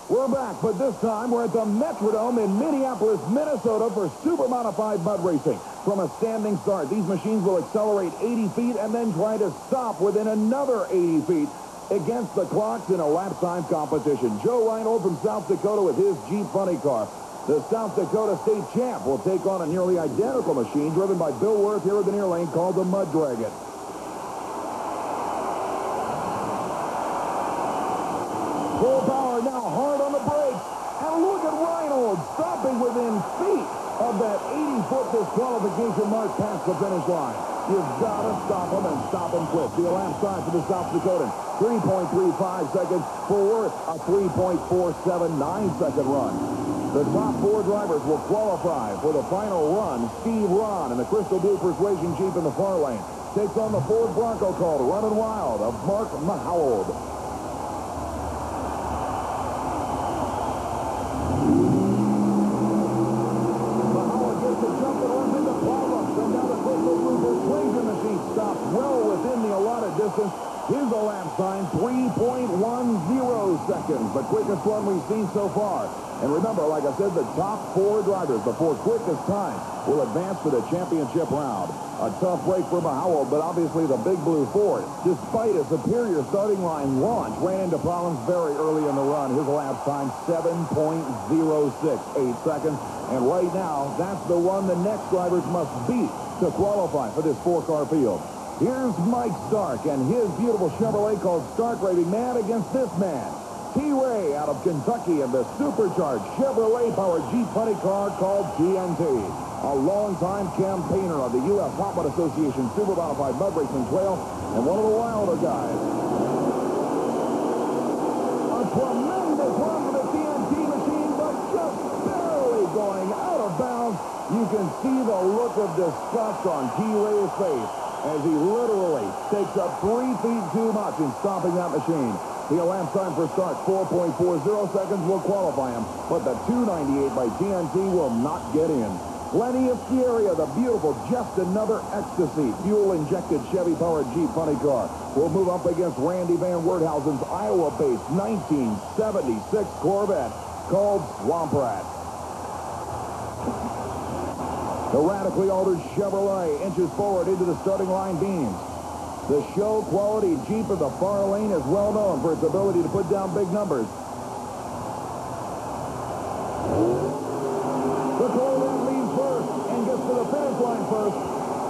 We're back, but this time we're at the Metrodome in Minneapolis, Minnesota for super modified mud racing. From a standing start, these machines will accelerate 80 feet and then try to stop within another 80 feet against the clocks in a lap time competition. Joe Reinhold from South Dakota with his Jeep Funny Car. The South Dakota State champ will take on a nearly identical machine driven by Bill Worth here at the near lane called the Mud Dragon. Full power now, hard on the brakes. And look at Reinhold stopping within feet of that 80-foot disqualification mark past the finish line. You've got to stop him and stop him quick. The lap time for the South Dakotan, 3.35 seconds for a 3.479-second run. The top 4 drivers will qualify for the final run. Steve Ron in the Crystal Blue Persuasion Jeep in the far lane takes on the Ford Bronco called Runnin' Wild of Mark Mahould. Mahould gets the jump and runs into problems. And now the Crystal Blue Persuasion machine stops well within the allotted distance. His lap time, 3.10 seconds, the quickest one we've seen so far. And remember, like I said, the top 4 drivers, the 4 quickest time, will advance to the championship round. A tough break for Mahould, but obviously the Big Blue Ford, despite a superior starting line launch, ran into problems very early in the run. His lap time, 7.068 seconds. And right now, that's the one the next drivers must beat to qualify for this 4-car field. Here's Mike Stark and his beautiful Chevrolet called Stark Raving Man against this man, T-Ray out of Kentucky and the supercharged Chevrolet-powered Jeep Funny Car called TNT. A longtime campaigner of the U.S. Hot Rod Association Super Modified Mud Racing Trail and one of the wilder guys. A tremendous run for the TNT machine, but just barely going out of bounds. You can see the look of disgust on T-Ray's face as he literally takes up 3 feet too much in stopping that machine. The lap time for start, 4.40 seconds, will qualify him, but the 298 by TNT will not get in. Plenty of ski area, the beautiful Just Another Ecstasy fuel-injected Chevy-powered Jeep Funny Car will move up against Randy Van Werthausen's Iowa-based 1976 Corvette called Swamp Rat. The radically altered Chevrolet inches forward into the starting line beams. The show-quality Jeep in the far lane is well known for its ability to put down big numbers. The Corvette leads first and gets to the finish line first.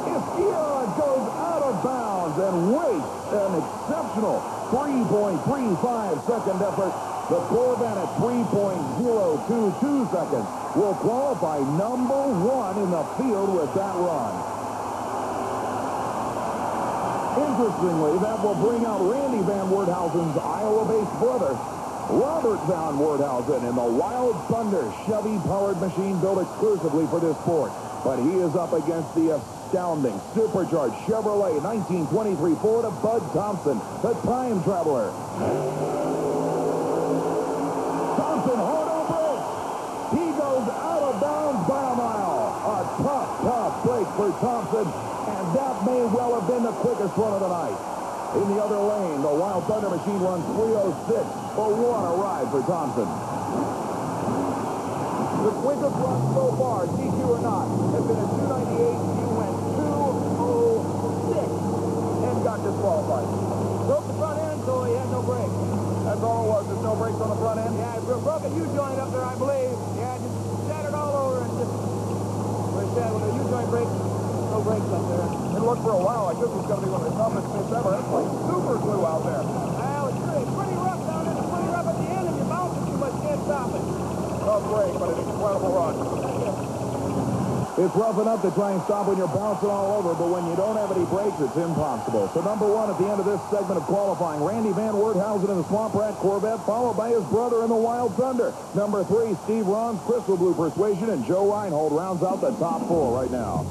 Ischiera goes out of bounds and wastes an exceptional 3.35-second effort. The Corvette at 3.022 seconds will qualify number 1 in the field with that run. Interestingly, that will bring out Randy Van Werthausen's Iowa-based brother, Robert Van Werthausen, in the Wild Thunder Chevy-powered machine built exclusively for this sport. But he is up against the astounding supercharged Chevrolet 1923 Ford of Bud Thompson, the time traveler. Thompson hard on brakes. He goes out of bounds by a mile. A tough break for Thompson, and that may well have been the quickest run of the night. In the other lane, the Wild Thunder machine runs 3:06, but what a ride for Thompson. The quickest run so far, DQ or not, has been a 298. He went 2:06 and got disqualified. Broke the front end, so he had no brakes. That's all it was. There's no brakes on the front end? Yeah, he broke a U-joint up there, I believe. Yeah, just shattered all over and just... Where it's at, with a U-joint brake, no brakes up there. It looked for a while like this was going to be one of the toughest bits ever. It's like super glue out there. Well, it's pretty rough down there. It's pretty rough at the end, and you bounce it too much, you can't stop it. Tough break, but an incredible run. It's rough enough to try and stop when you're bouncing all over, but when you don't have any brakes, it's impossible. So number 1 at the end of this segment of qualifying, Randy Van Werthausen in the Swamp Rat Corvette, followed by his brother in the Wild Thunder. Number 3, Steve Ron's Crystal Blue Persuasion, and Joe Reinhold rounds out the top 4 right now.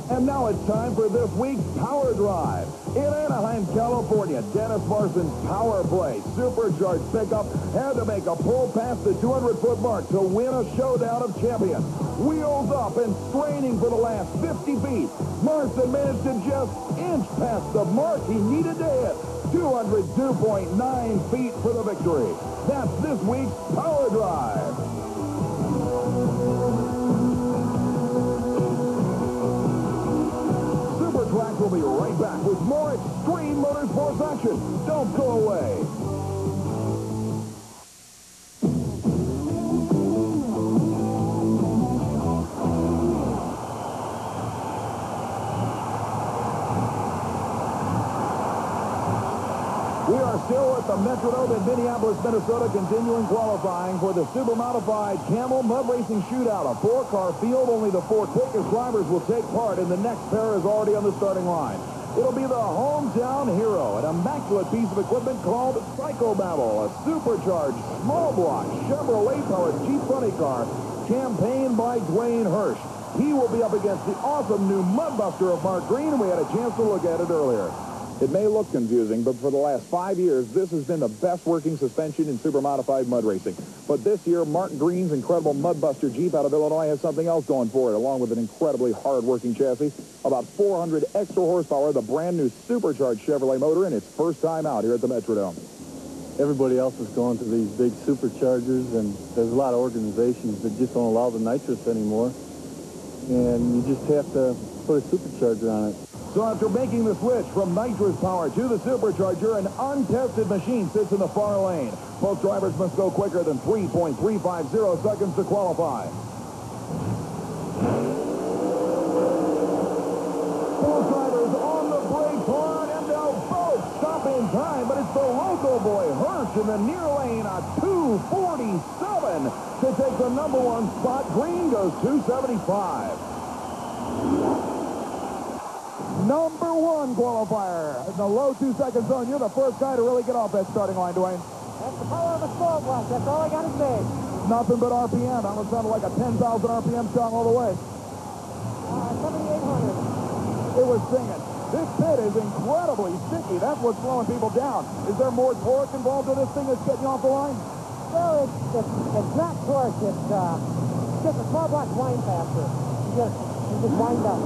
And now it's time for this week's Power Drive. In Anaheim, California. California, Dennis Marson's power play, supercharged pickup, had to make a pull past the 200-foot mark to win a showdown of champions. Wheels up and straining for the last 50 feet. Marson managed to just inch past the mark he needed to hit. 202.9 feet for the victory. That's this week's Power Drive. Super Trax will be right back with more extreme motorsports action. Don't go away. We are still at the Metrodome in Minneapolis, Minnesota, continuing qualifying for the Super Modified Camel Mud Racing Shootout. A four-car field. Only the four quickest drivers will take part, and the next pair is already on the starting line. It'll be the hometown hero, an immaculate piece of equipment called Psycho Battle, a supercharged, small-block Chevrolet-powered Jeep funny car, champagned by Dwayne Hirsch. He will be up against the awesome new Mudbuster of Mark Green, and we had a chance to look at it earlier. It may look confusing, but for the last 5 years, this has been the best working suspension in super modified mud racing. But this year, Mark Green's incredible Mudbuster Jeep out of Illinois has something else going for it, along with an incredibly hard-working chassis, about 400 extra horsepower, the brand-new supercharged Chevrolet motor, and its first time out here at the Metrodome. Everybody else is going to these big superchargers, and there's a lot of organizations that just don't allow the nitrous anymore, and you just have to put a supercharger on it. So after making the switch from nitrous power to the supercharger, an untested machine sits in the far lane. Both drivers must go quicker than 3.350 seconds to qualify. Both drivers on the brakes hard, and they'll both stop in time, but it's the local boy Hirsch in the near lane, a 2:47 to take the #1 spot. Green goes 2:75. #1 qualifier in the low 2-second zone. You're the first guy to really get off that starting line, Dwayne. That's the power of a small block. That's all I got to say. Nothing but RPM. That one sounded like a 10,000 RPM song all the way. 7,800. It was singing. This pit is incredibly sticky. That's what's slowing people down. Is there more torque involved in this thing that's getting you off the line? No, it's not torque. It's just a small block wind faster. You just wind up.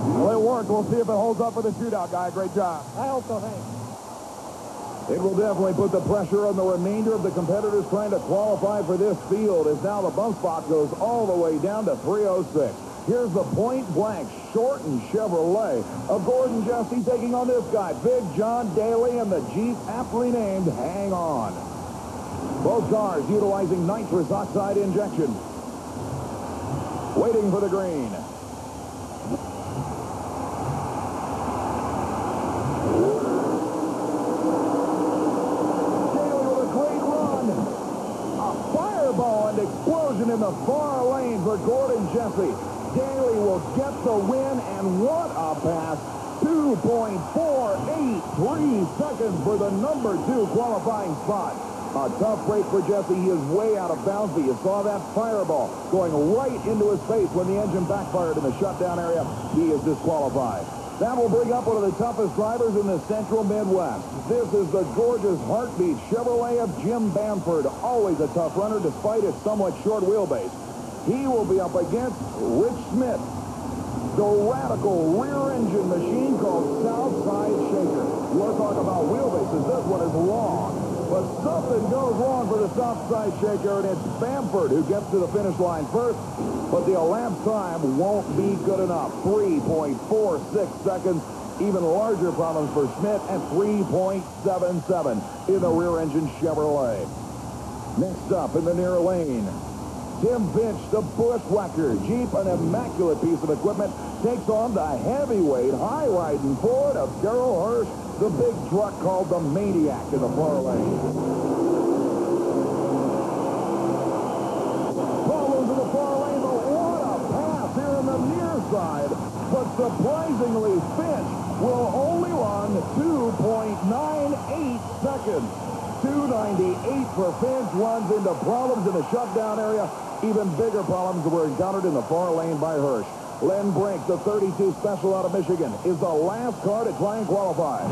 Well, it worked. We'll see if it holds up for the shootout, guy. Great job. I hope so, thanks. It will definitely put the pressure on the remainder of the competitors trying to qualify for this field, as now the bump spot goes all the way down to 306. Here's the point-blank shortened Chevrolet of Gordon Jesse taking on this guy, Big John Daly, and the Jeep aptly named Hang On. Both cars utilizing nitrous oxide injection. Waiting for the green. Explosion in the far lane for Gordon Jesse. Daly will get the win, and what a pass. 2.483 seconds for the #2 qualifying spot. A tough break for Jesse. He is way out of bounds, but you saw that fireball going right into his face when the engine backfired in the shutdown area. He is disqualified. That will bring up one of the toughest drivers in the central Midwest. This is the gorgeous heartbeat Chevrolet of Jim Bamford. Always a tough runner despite its somewhat short wheelbase. He will be up against Rich Smith, the radical rear-engine machine called Southside Shaker. We're talking about wheelbases. This one is long. But something goes wrong for the Southside Shaker, and it's Bamford who gets to the finish line first. But the elapsed time won't be good enough. 3.46 seconds. Even larger problems for Schmidt at 3.77 in the rear-engine Chevrolet. Next up in the near lane, Tim Finch, the Bushwhacker Jeep, an immaculate piece of equipment, takes on the heavyweight, high-riding Ford of Darrell Hirsch, the big truck called the Maniac in the far lane. Problems in the far lane, but what a pass here in the near side. But surprisingly, Finch will only run 2.98 seconds. 2.98 for Finch. Runs into problems in the shutdown area. Even bigger problems were encountered in the far lane by Hirsch. Len Brink, the 32 Special out of Michigan, is the last car to try and qualify.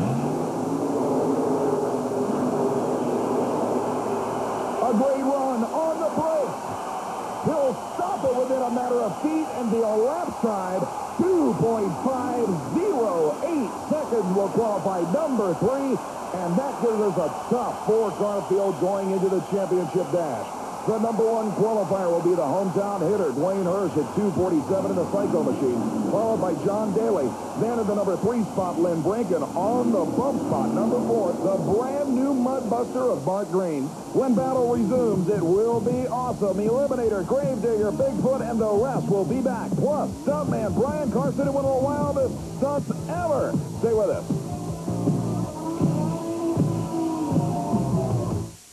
A great run on the brakes. He'll stop it within a matter of feet, and the lap side, 2.508 seconds will qualify number 3, and that gives us a tough 4-car field going into the championship dash. The number 1 qualifier will be the hometown hitter, Dwayne Hirsch, at 2:47 in the Psycho Machine, followed by John Daly. Then at the number 3 spot, Lynn Brinken. On the bump spot, number 4, the brand-new Mudbuster of Bart Green. When battle resumes, it will be awesome. Eliminator, Gravedigger, Bigfoot, and the rest will be back. Plus, stuntman Brian Carson in one of the wildest stunts ever. Stay with us.